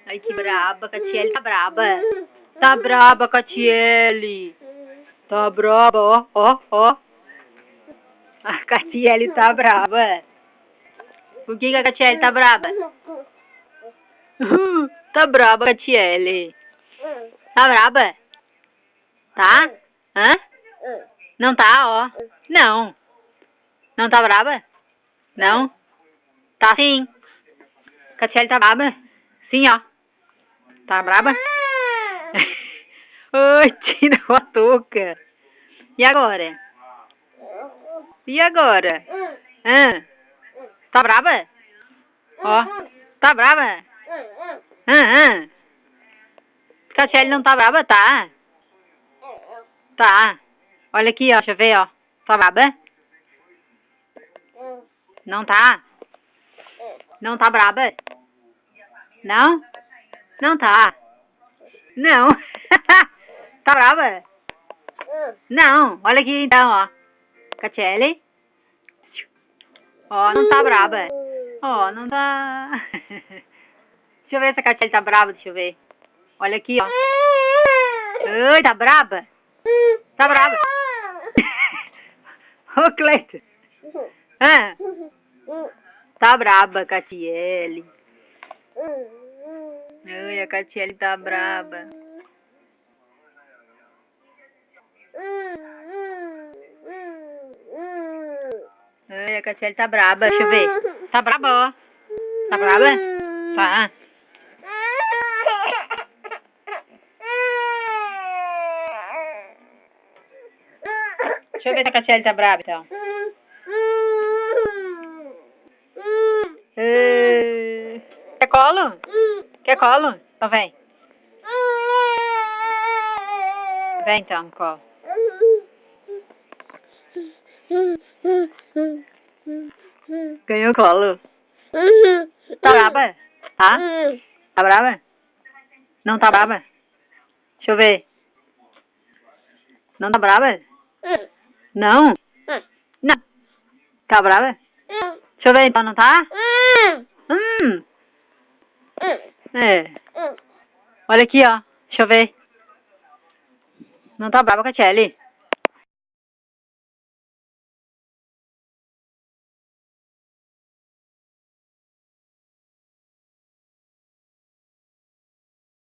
Ai, que braba, Catiele tá braba. Tá braba, Catiele. Tá braba, ó, ó, ó. A Catiele tá braba. Por que a Catiele tá braba? Tá braba, Catiele. Tá braba? Tá? Hã? Não tá, ó. Não. Não tá braba? Não? Tá sim. Catiele tá braba? Sim, ó. Tá braba? Oi, tira a touca. E agora? E agora? Tá braba? Ó. Tá braba? Catiele não tá braba, tá? Tá. Olha aqui, ó. Deixa eu ver, ó. Tá braba? Não tá? Não tá braba? Não? Não tá. Não. Tá braba? Não. Olha aqui então, ó. Catiele. Ó, não tá braba. Ó, não tá. Deixa eu ver se a Catiele tá braba, deixa eu ver. Olha aqui, ó. Oi, tá braba? Tá braba? Ô, Cleiton. Tá braba, Catiele. Oi, a Catiele tá braba. Oi, a Catiele tá braba, deixa eu ver. Tá braba, ó. Tá braba? Tá. Deixa eu ver se a Catiele tá braba, então. Quer colo? Quer colo? Então vem. Vem então, no colo. Ganhou colo. Tá braba? Tá? Tá braba? Não tá braba? Deixa eu ver. Não tá braba? Não? Não. Tá braba? Deixa eu ver então, não tá? É. Olha aqui, ó. Deixa eu ver. Não tá braba, Catiele?